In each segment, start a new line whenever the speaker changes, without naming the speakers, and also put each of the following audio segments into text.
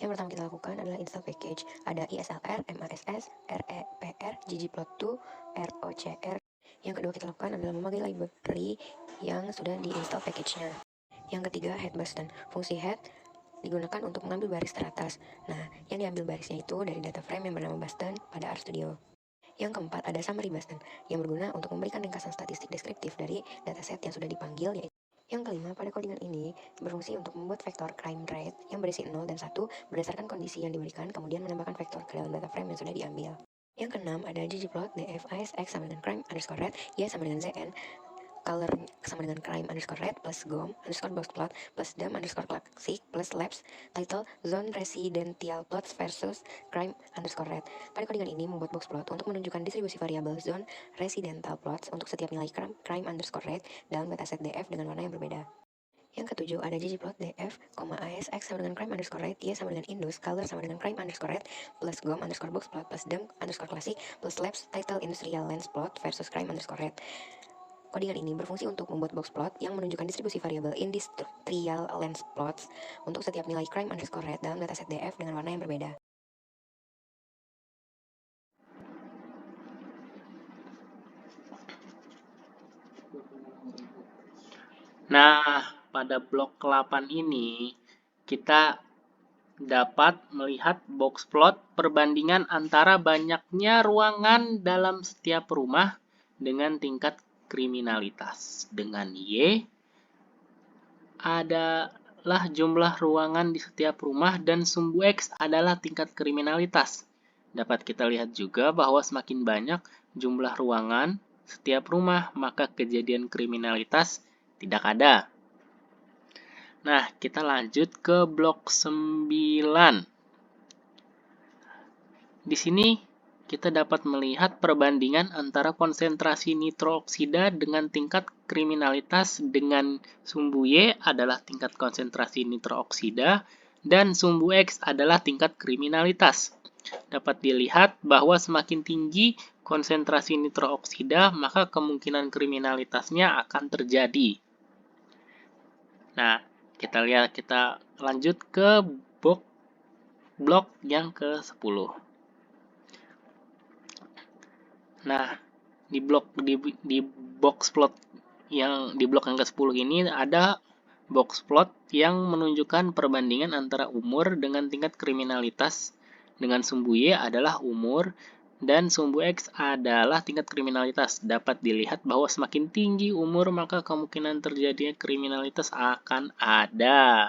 Yang pertama kita lakukan adalah install package. Ada ISLR, MASS, REPR, ggplot2, ROCR. Yang kedua kita lakukan adalah memakai library yang sudah diinstal package-nya. Yang ketiga, head button. Fungsi head digunakan untuk mengambil baris teratas. Nah, yang diambil barisnya itu dari data frame yang bernama button pada RStudio. Yang keempat, ada summary button yang berguna untuk memberikan ringkasan statistik deskriptif dari dataset yang sudah dipanggil, yaitu. Yang kelima, pada codingan ini berfungsi untuk membuat vektor crime rate yang berisi 0 dan 1 berdasarkan kondisi yang diberikan, kemudian menambahkan vektor ke dalam data frame yang sudah diambil. Yang keenam, ada ggplot df isx sama dengan crime underscore rate y sama dengan zn, color sama dengan crime underscore red plus gom underscore box plot plus dam underscore classic plus labs title zone residential plots versus crime underscore red. Pada codingan ini membuat box plot untuk menunjukkan distribusi variabel zone residential plots untuk setiap nilai crime underscore red dalam dataset df dengan warna yang berbeda. Yang ketujuh, ada ggplot df, isx sama dengan crime underscore red, y sama dengan indus, color sama dengan crime underscore red, plus gom underscore box plot, plus dam underscore classic, plus labs title industrial lens plot versus crime underscore red. Codingan ini berfungsi untuk membuat box plot yang menunjukkan distribusi variabel industrial lens plots untuk setiap nilai crime underscore red dalam dataset df dengan warna yang berbeda.
Nah, pada blok 8 ini kita dapat melihat box plot perbandingan antara banyaknya ruangan dalam setiap rumah dengan tingkat kriminalitas. Dengan Y adalah jumlah ruangan di setiap rumah dan sumbu X adalah tingkat kriminalitas. Dapat kita lihat juga bahwa semakin banyak jumlah ruangan setiap rumah, maka kejadian kriminalitas tidak ada. Nah, kita lanjut ke blok 9. Di sini kita dapat melihat perbandingan antara konsentrasi nitrooksida dengan tingkat kriminalitas dengan sumbu Y adalah tingkat konsentrasi nitrooksida dan sumbu X adalah tingkat kriminalitas. Dapat dilihat bahwa semakin tinggi konsentrasi nitrooksida, maka kemungkinan kriminalitasnya akan terjadi. Nah, kita lanjut ke blok yang ke-10. Nah, di box plot yang di blok yang ke-10 ini ada box plot yang menunjukkan perbandingan antara umur dengan tingkat kriminalitas dengan sumbu Y adalah umur dan sumbu X adalah tingkat kriminalitas. Dapat dilihat bahwa semakin tinggi umur maka kemungkinan terjadinya kriminalitas akan ada.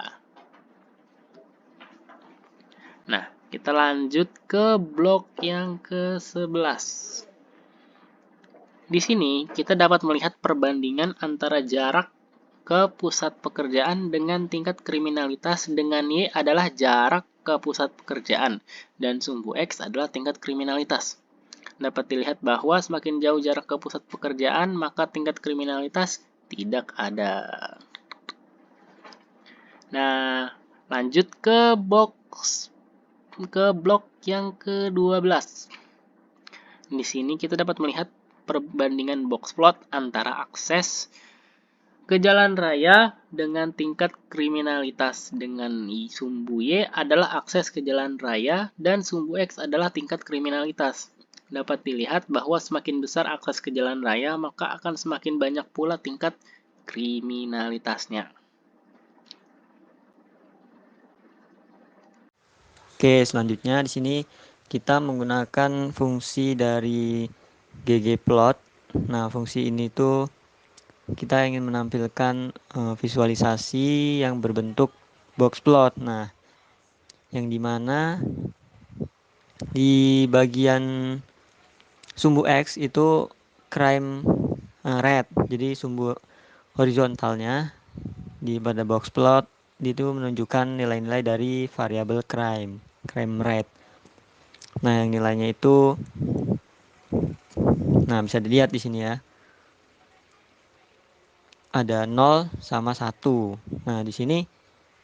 Nah, kita lanjut ke blok yang ke-11. Di sini kita dapat melihat perbandingan antara jarak ke pusat pekerjaan dengan tingkat kriminalitas dengan Y adalah jarak ke pusat pekerjaan dan sumbu X adalah tingkat kriminalitas. Dapat dilihat bahwa semakin jauh jarak ke pusat pekerjaan maka tingkat kriminalitas tidak ada. Nah, lanjut ke blok yang ke-12. Di sini kita dapat melihat perbandingan box plot antara akses ke jalan raya dengan tingkat kriminalitas dengan sumbu Y adalah akses ke jalan raya dan sumbu X adalah tingkat kriminalitas. Dapat dilihat bahwa semakin besar akses ke jalan raya maka akan semakin banyak pula tingkat kriminalitasnya.
Oke, selanjutnya di sini kita menggunakan fungsi dari ggplot. Nah, fungsi ini tuh kita ingin menampilkan visualisasi yang berbentuk box plot. Nah, yang dimana di bagian sumbu X itu crime rate. Jadi sumbu horizontalnya di pada box plot itu menunjukkan nilai-nilai dari variabel crime rate. Nah, yang nilainya itu bisa dilihat di sini ya. Ada 0 sama 1. Nah, di sini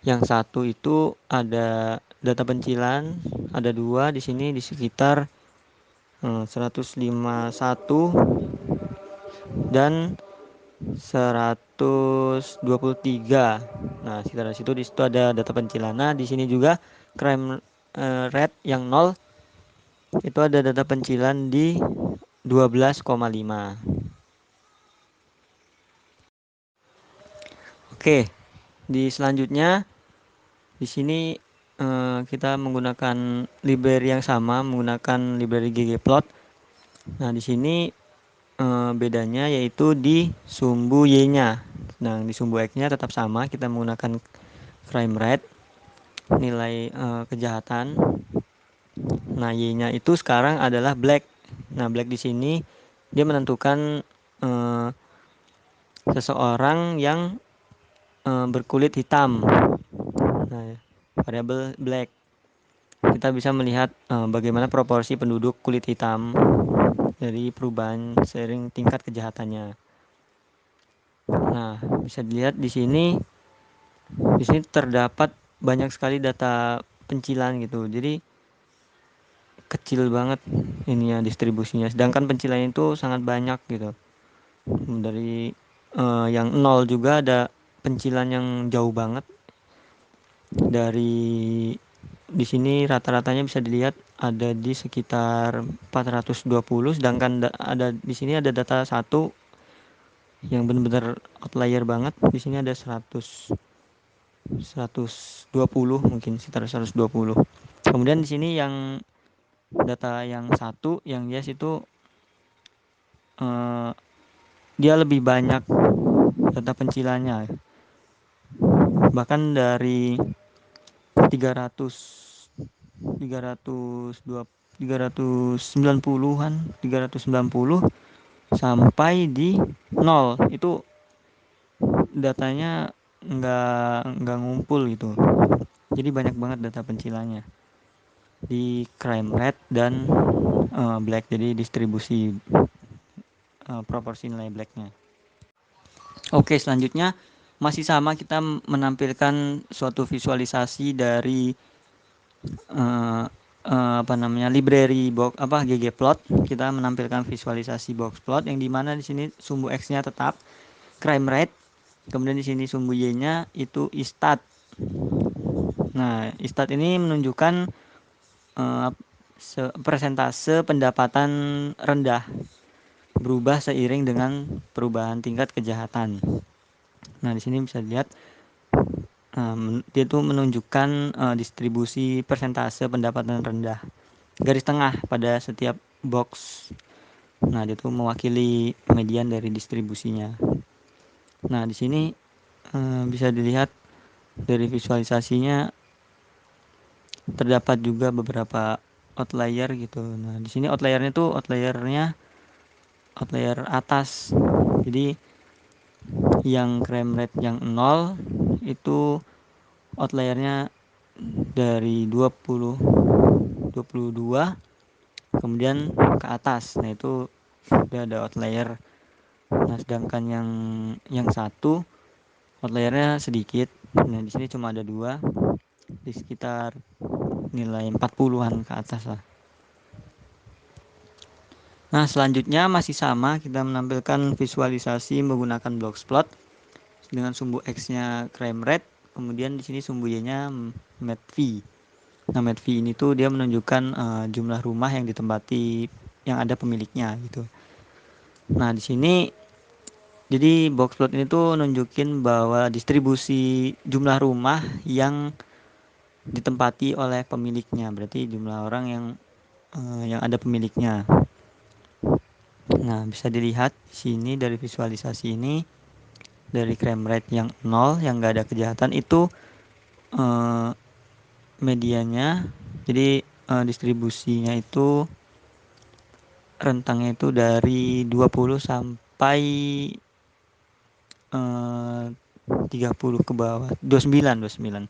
yang 1 itu ada data pencilan, ada 2 di sini di sekitar 151 dan 123. Nah, sekitar di situ ada data pencilan. Nah, di sini juga crime rate yang 0 itu ada data pencilan di 12,5. Oke, di selanjutnya di sini kita menggunakan library yang sama, menggunakan library ggplot. Nah, di sini bedanya yaitu di sumbu y-nya. Nah, di sumbu x-nya tetap sama, kita menggunakan crime rate, nilai kejahatan. Nah, y-nya itu sekarang adalah black. Nah, black di sini dia menentukan seseorang yang berkulit hitam. Nah, variabel black. Kita bisa melihat bagaimana proporsi penduduk kulit hitam dari perubahan seiring tingkat kejahatannya. Nah, bisa dilihat di sini terdapat banyak sekali data pencilan gitu. Jadi kecil banget ininya distribusinya. Sedangkan pencilan itu sangat banyak gitu. Dari yang 0 juga ada pencilan yang jauh banget. Dari di sini rata-ratanya bisa dilihat ada di sekitar 420, sedangkan ada di sini ada data satu yang benar-benar outlier banget. Di sini ada 120 mungkin sekitar 120. Kemudian di sini yang data yang satu yang yes itu dia lebih banyak data pencilannya, bahkan dari 390-an sampai di 0 itu datanya nggak ngumpul gitu. Jadi banyak banget data pencilannya di crime rate dan black, jadi distribusi proporsi nilai blacknya. Oke, selanjutnya masih sama, kita menampilkan suatu visualisasi dari library box ggplot. Kita menampilkan visualisasi box plot yang dimana di sini sumbu x-nya tetap crime rate, kemudian di sini sumbu y-nya itu istat. Nah, istat ini menunjukkan persentase pendapatan rendah berubah seiring dengan perubahan tingkat kejahatan. Nah, di sini bisa dilihat dia itu menunjukkan distribusi persentase pendapatan rendah. Garis tengah pada setiap box. Nah, dia itu mewakili median dari distribusinya. Nah, di sini bisa dilihat dari visualisasinya terdapat juga beberapa outlier gitu. Nah, di sini outliernya outlier atas. Jadi yang crime rate yang 0 itu outliernya dari 22 kemudian ke atas. Nah, itu udah ada outlier. Nah, sedangkan yang satu outliernya sedikit. Nah, di sini cuma ada 2 di sekitar nilai 40-an ke atas lah. Nah, selanjutnya masih sama, kita menampilkan visualisasi menggunakan boxplot dengan sumbu x-nya crime rate, kemudian di sini sumbu y-nya medv. Nah, medv ini tuh dia menunjukkan jumlah rumah yang ditempati yang ada pemiliknya gitu. Nah, di sini jadi boxplot ini tuh nunjukin bahwa distribusi jumlah rumah yang ditempati oleh pemiliknya, berarti jumlah orang yang ada pemiliknya. Nah, bisa dilihat sini dari visualisasi ini, dari crime rate yang 0 yang nggak ada kejahatan itu medianya, jadi distribusinya itu rentangnya itu dari 20 sampai 30 ke bawah, 29.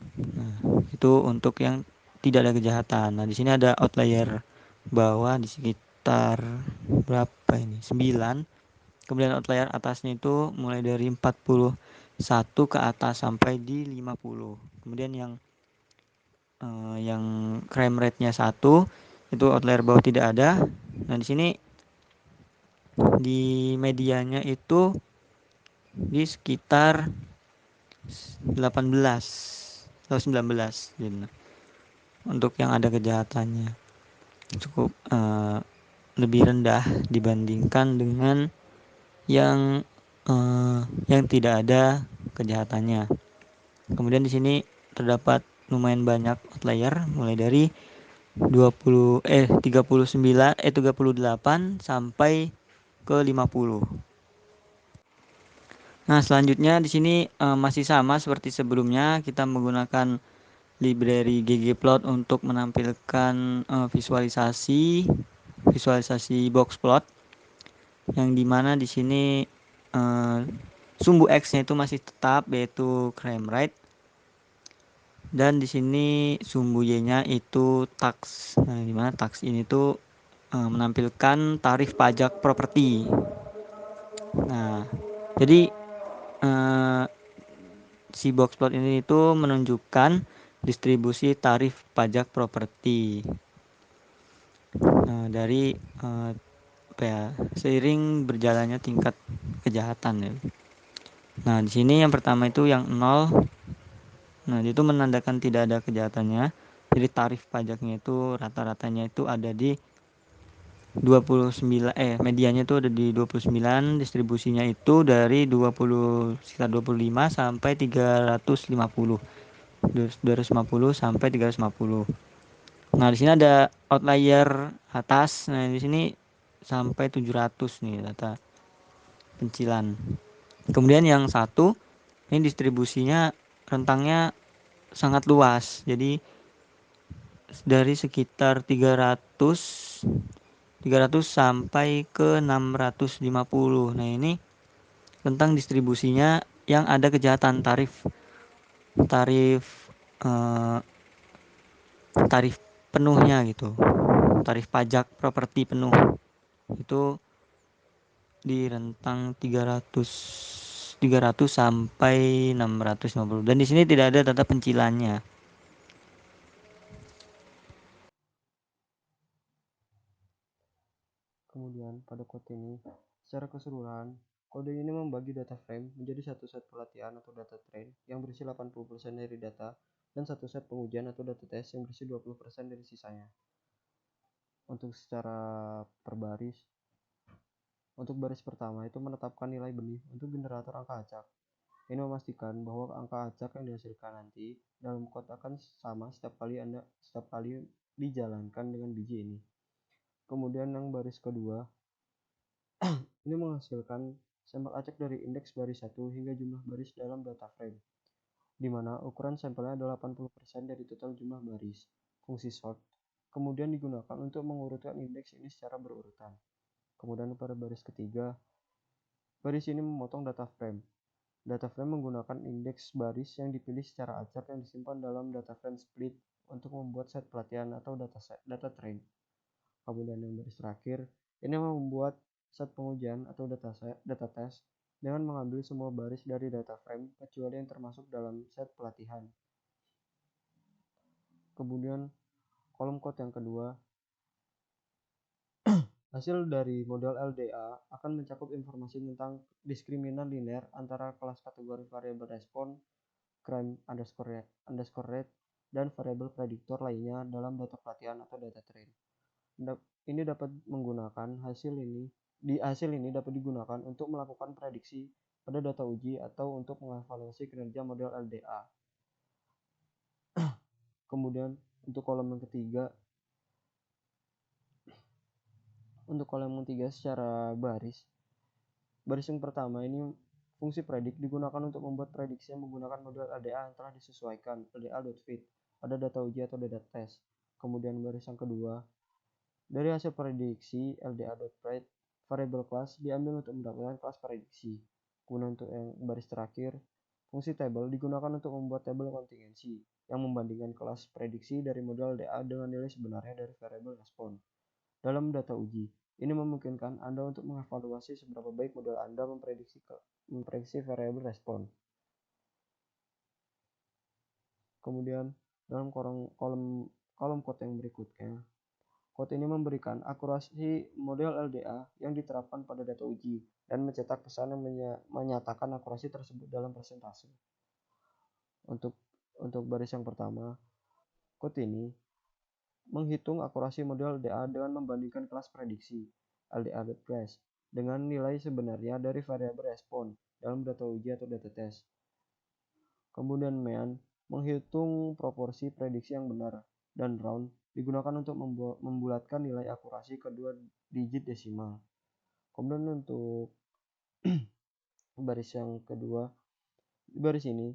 Nah, itu untuk yang tidak ada kejahatan. Nah, di sini ada outlier bawah di sekitar berapa ini? 9. Kemudian outlier atasnya itu mulai dari 41 ke atas sampai di 50. Kemudian yang crime rate-nya 1 itu outlier bawah tidak ada. Nah, di sini di medianya itu di sekitar 18 atau 19 gitu. Untuk yang ada kejahatannya cukup lebih rendah dibandingkan dengan yang tidak ada kejahatannya. Kemudian di sini terdapat lumayan banyak outlier mulai dari 38 sampai ke 50. Nah, selanjutnya di sini masih sama seperti sebelumnya, kita menggunakan library ggplot untuk menampilkan visualisasi box plot, yang dimana di sini sumbu X-nya itu masih tetap yaitu crime rate, dan di sini sumbu Y-nya itu tax. Nah, dimana tax ini tuh menampilkan tarif pajak properti. Nah, jadi si box plot ini itu menunjukkan distribusi tarif pajak properti dari seiring berjalannya tingkat kejahatan ya. Nah, di sini yang pertama itu yang 0. Nah, itu menandakan tidak ada kejahatannya. Jadi tarif pajaknya itu rata-ratanya itu ada di 29, medianya itu ada di 29, distribusinya itu dari sekitar 25 sampai 350. 250 sampai 350. Nah, di sini ada outlier atas. Nah, di sini sampai 700 nih data pencilan. Kemudian yang satu ini distribusinya rentangnya sangat luas. Jadi dari sekitar 300 sampai ke 650. Nah, ini tentang distribusinya yang ada kejahatan tarif eh, tarif penuhnya gitu. Tarif pajak properti penuh itu di rentang 300 sampai 650. Dan di sini tidak ada data pencilannya.
Kemudian pada kode ini, secara keseluruhan, kode ini membagi data frame menjadi satu set pelatihan atau data train yang berisi 80% dari data dan satu set pengujian atau data test yang berisi 20% dari sisanya. Untuk secara perbaris, untuk baris pertama itu menetapkan nilai benih untuk generator angka acak. Ini memastikan bahwa angka acak yang dihasilkan nanti dalam kode akan sama setiap kali dijalankan dengan biji ini. Kemudian yang baris kedua ini menghasilkan sampel acak dari indeks baris 1 hingga jumlah baris dalam data frame, di mana ukuran sampelnya adalah 80% dari total jumlah baris. Fungsi sort kemudian digunakan untuk mengurutkan indeks ini secara berurutan. Kemudian pada baris ketiga, baris ini memotong data frame. Data frame menggunakan indeks baris yang dipilih secara acak yang disimpan dalam data frame split untuk membuat set pelatihan atau data train. Kemudian yang baris terakhir, ini membuat set pengujian atau data test dengan mengambil semua baris dari data frame kecuali yang termasuk dalam set pelatihan. Kemudian kolom kode yang kedua, hasil dari model LDA akan mencakup informasi tentang diskriminan linear antara kelas kategori variabel respon, crime underscore rate, dan variabel prediktor lainnya dalam data pelatihan atau data train. Ini dapat menggunakan hasil ini dapat digunakan untuk melakukan prediksi pada data uji atau untuk mengevaluasi kinerja model LDA. Kemudian untuk kolom yang ketiga, secara baris yang pertama ini fungsi predik digunakan untuk membuat prediksi yang menggunakan model LDA yang telah disesuaikan LDA.fit pada data uji atau data test. Kemudian baris yang kedua, dari hasil prediksi LDA.fit, variabel kelas diambil untuk mendapatkan kelas prediksi. Kemudian untuk yang baris terakhir, fungsi table digunakan untuk membuat tabel kontingensi yang membandingkan kelas prediksi dari model LDA dengan nilai sebenarnya dari variabel respon. Dalam data uji, ini memungkinkan Anda untuk mengevaluasi seberapa baik model Anda memprediksi variabel respon. Kemudian dalam kolom kode yang berikutnya, kode ini memberikan akurasi model LDA yang diterapkan pada data uji dan mencetak pesan yang menyatakan akurasi tersebut dalam persentase. Untuk Untuk baris yang pertama, code ini menghitung akurasi model LDA dengan membandingkan kelas prediksi LDA.class dengan nilai sebenarnya dari variabel respon dalam data uji atau data tes. Kemudian main menghitung proporsi prediksi yang benar, dan round digunakan untuk membulatkan nilai akurasi kedua digit desimal. Kemudian untuk baris yang kedua, di baris ini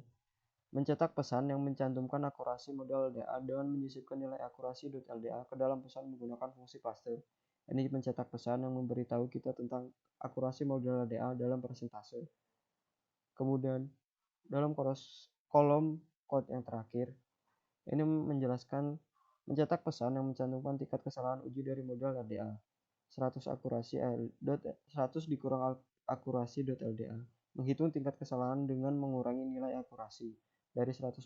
mencetak pesan yang mencantumkan akurasi model LDA dengan menyisipkan nilai akurasi .LDA ke dalam pesan menggunakan fungsi paste. Ini mencetak pesan yang memberitahu kita tentang akurasi model LDA dalam persentase. Kemudian dalam kolom code yang terakhir, ini mencetak pesan yang mencantumkan tingkat kesalahan uji dari model LDA. 100 dikurang akurasi .LDA. Menghitung tingkat kesalahan dengan mengurangi nilai akurasi dari 100%.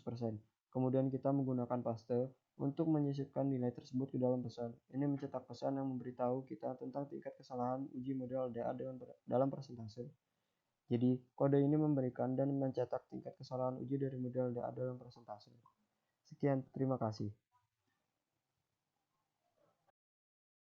Kemudian kita menggunakan paste untuk menyisipkan nilai tersebut ke dalam pesan. Ini mencetak pesan yang memberitahu kita tentang tingkat kesalahan uji model LDA dalam persentase. Jadi, kode ini memberikan dan mencetak tingkat kesalahan uji dari model LDA dalam persentase. Sekian, terima kasih.